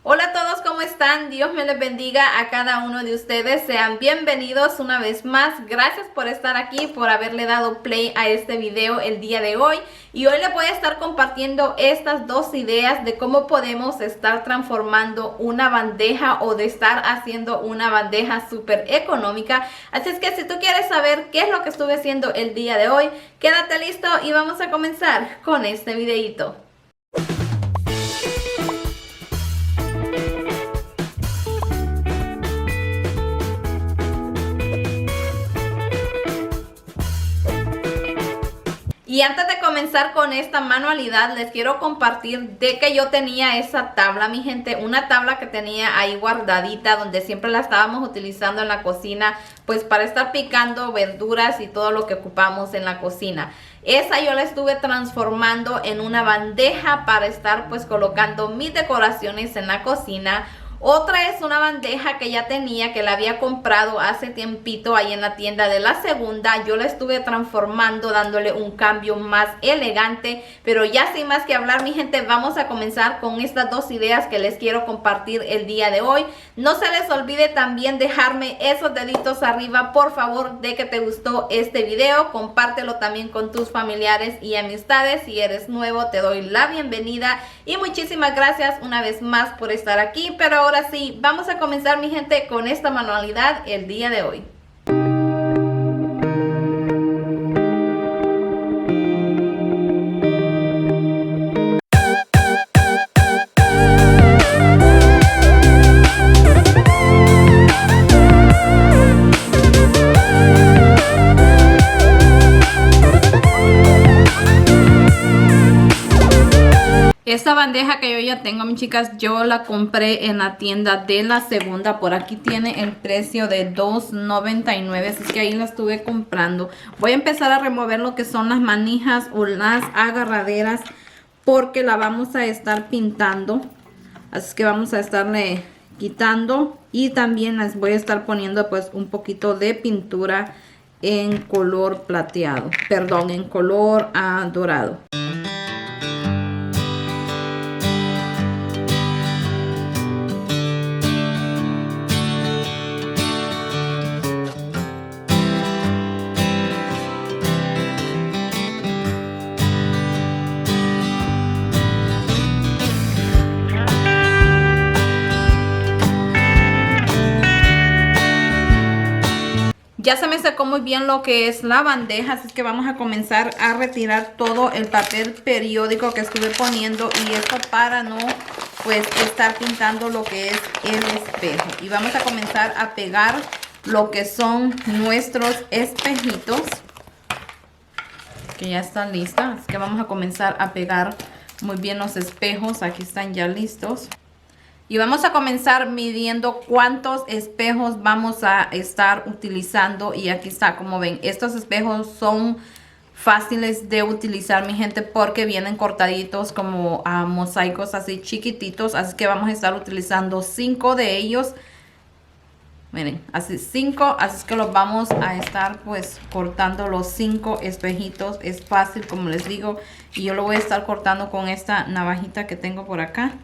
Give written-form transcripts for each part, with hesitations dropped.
Hola a todos, ¿cómo están? Dios me les bendiga a cada uno de ustedes. Sean bienvenidos una vez más. Gracias por estar aquí, por haberle dado play a este video el día de hoy. Y hoy les voy a estar compartiendo estas dos ideas de cómo podemos estar transformando una bandeja o de estar haciendo una bandeja súper económica. Así es que si tú quieres saber qué es lo que estuve haciendo el día de hoy, quédate listo y vamos a comenzar con este videito. Y antes de comenzar con esta manualidad, les quiero compartir de que yo tenía esa tabla, mi gente, una tabla que tenía ahí guardadita, donde siempre la estábamos utilizando en la cocina, pues para estar picando verduras y todo lo que ocupamos en la cocina. Esa yo la estuve transformando en una bandeja para estar pues colocando mis decoraciones en la cocina. Otra es una bandeja que ya tenía, que la había comprado hace tiempito ahí en la tienda de la segunda. Yo la estuve transformando, dándole un cambio más elegante. Pero ya sin más que hablar, mi gente, vamos a comenzar con estas dos ideas que les quiero compartir el día de hoy. No se les olvide también dejarme esos deditos arriba, por favor, de que te gustó este video. Compártelo también con tus familiares y amistades. Si eres nuevo, te doy la bienvenida y muchísimas gracias una vez más por estar aquí. Pero ahora sí, vamos a comenzar, mi gente, con esta manualidad el día de hoy. Esta bandeja que yo ya tengo, mis chicas, yo la compré en la tienda de la segunda. Por aquí tiene el precio de $2.99, así que ahí la estuve comprando. Voy a empezar a remover lo que son las manijas o las agarraderas, porque la vamos a estar pintando. Así que vamos a estarle quitando y también les voy a estar poniendo pues un poquito de pintura en color plateado, perdón, en color dorado. Ya se me secó muy bien lo que es la bandeja, así que vamos a comenzar a retirar todo el papel periódico que estuve poniendo, y esto para no pues estar pintando lo que es el espejo. Y vamos a comenzar a pegar lo que son nuestros espejitos, que ya están listas. Así que vamos a comenzar a pegar muy bien los espejos. Aquí están ya listos. Y vamos a comenzar midiendo cuántos espejos vamos a estar utilizando. Y aquí está, como ven, estos espejos son fáciles de utilizar, mi gente, porque vienen cortaditos como mosaicos así chiquititos. Así que vamos a estar utilizando 5 de ellos. Miren, así 5, así que los vamos a estar pues cortando los 5 espejitos. Es fácil, como les digo, y yo lo voy a estar cortando con esta navajita que tengo por acá.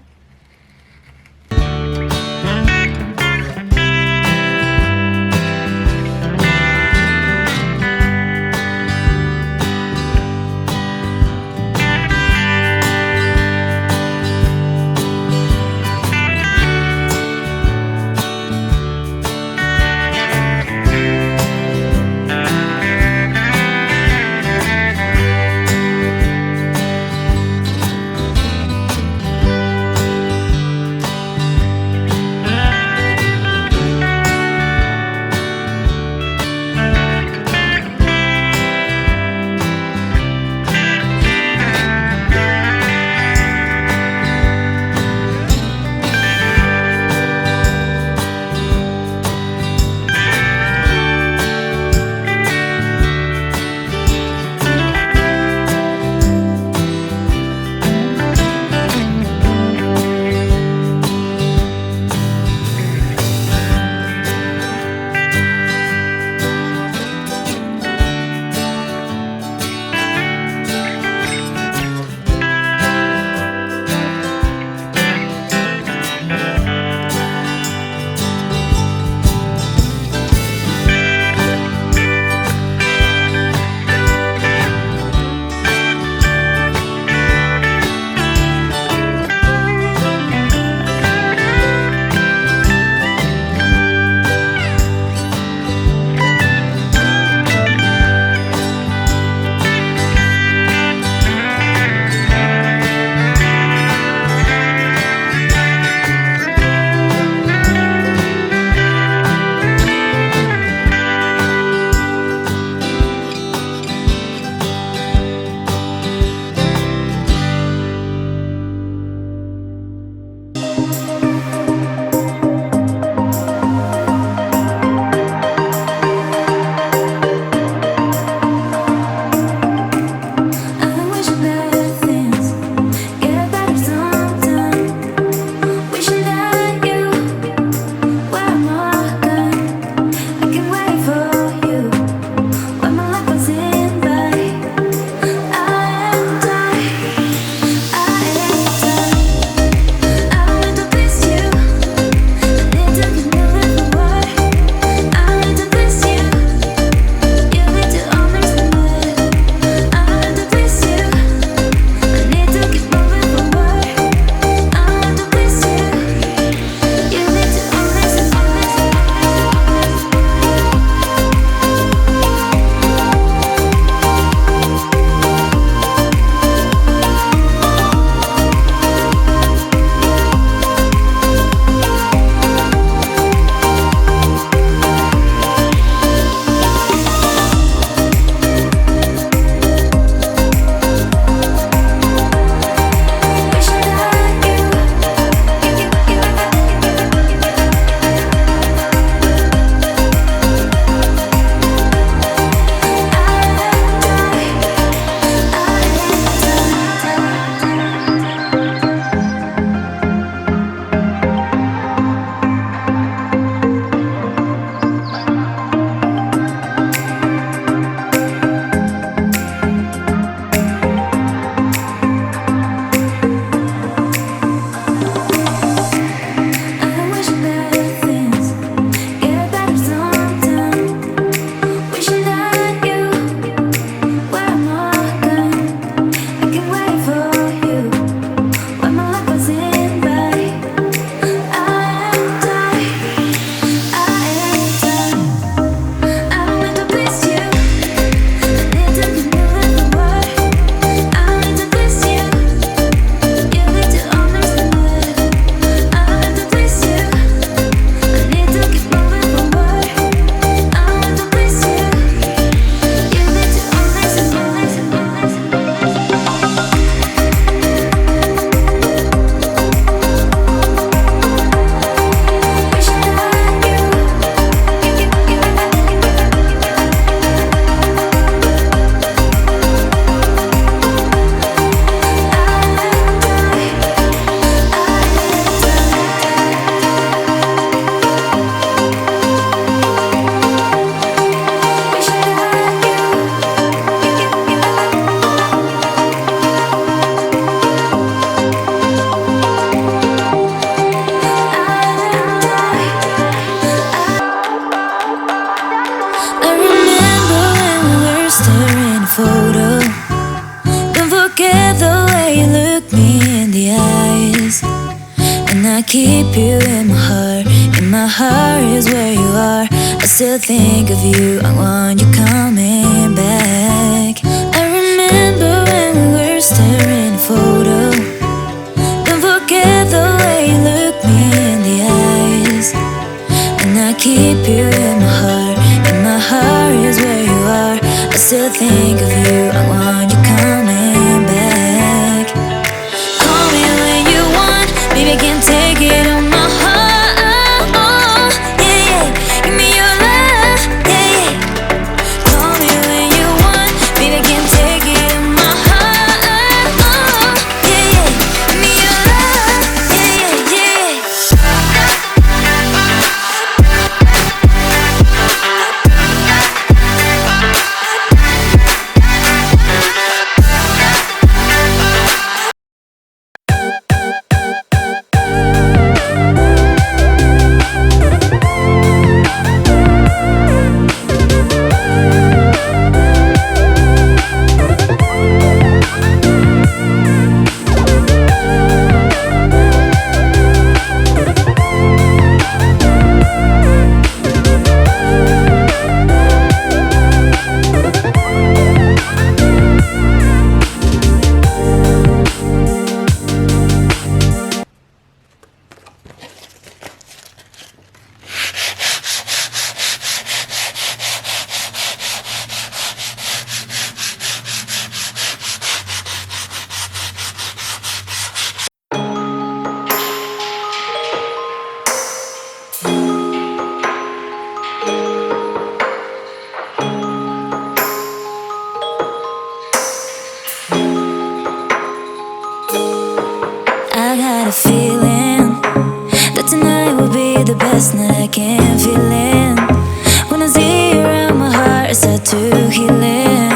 keep you in my heart. In my heart is where you are. I still think of you, I want you coming back. I remember when we were staring at a photo. Don't forget the way you look me in the eyes. And I keep you in my heart. In my heart is where you are. I still think of you, I want you coming back. Call me when you want, baby, I can't take it on my heart. Yeah, yeah, give me your love, yeah, yeah. Call me when you want, baby, I can't take it on my heart. Yeah, yeah, give me your love, yeah, yeah, yeah. I got a feeling that tonight will be the best night I can feel it. When I see you around, my heart is set to healing.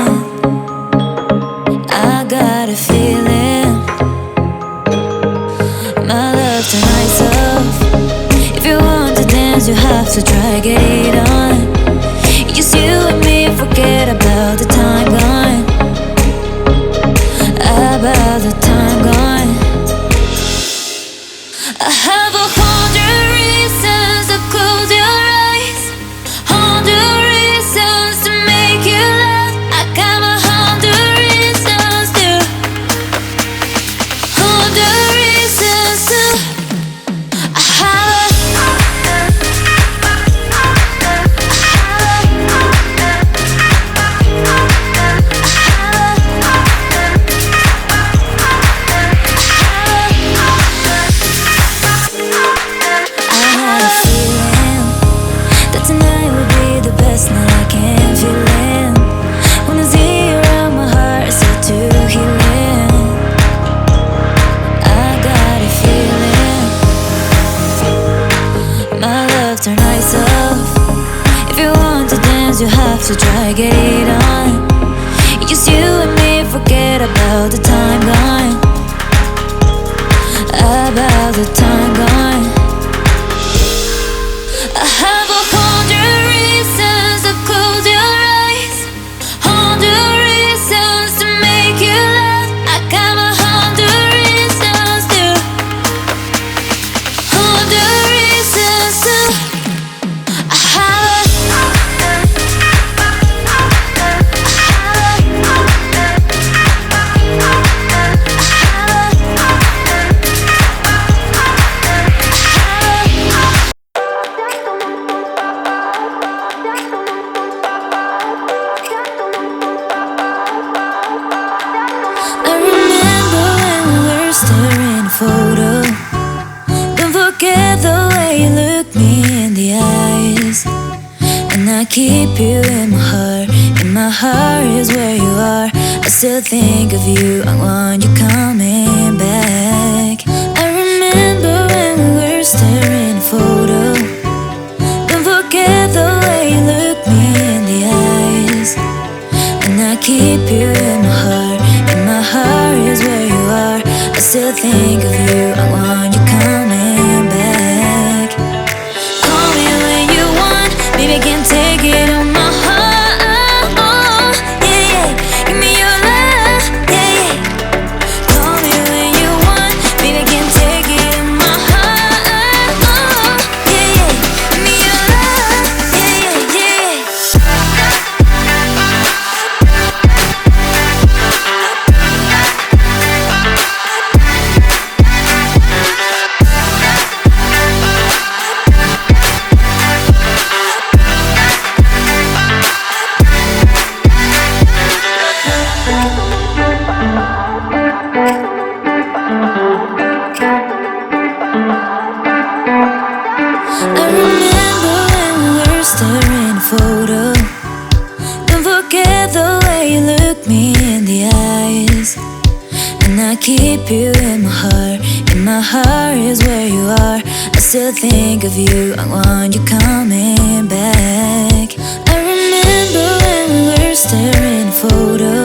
I got a feeling my love tonight's off. If you want to dance, you have to try, get it on. Just you and me, forget about the time gone. About the time gone. I have 100 reasons to close your eyes, 100 reasons to make you laugh. I got 100 reasons to, 100 reasons to. I have you have to try, get it on. Just you and me, forget about the time gone. About the time gone. I have 100 reasons to close your eyes, 100 reasons to make you laugh. I got 100 reasons to, 100 reasons to. I have photo. Don't forget the way you look me in the eyes. And I keep you in my heart. In my heart is where you are. I still think of you, I want you coming back. I remember when we were staring at a photo. Don't forget the way you look me in the eyes. And I keep you in my heart. In my heart is where you are. I still think of you, I want you coming back. Call me when you want, baby, I can't take it on my heart. Yeah, yeah, give me your love, yeah, yeah. Call me when you want, I remember when we were staring at a photo. Don't forget the way you look me in the eyes. And I keep you in my heart. In my heart is where you are. I still think of you. I want you coming back. I remember when we were staring at a photo.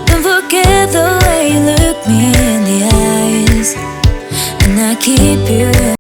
Don't forget the way you look me in the eyes. And I keep you in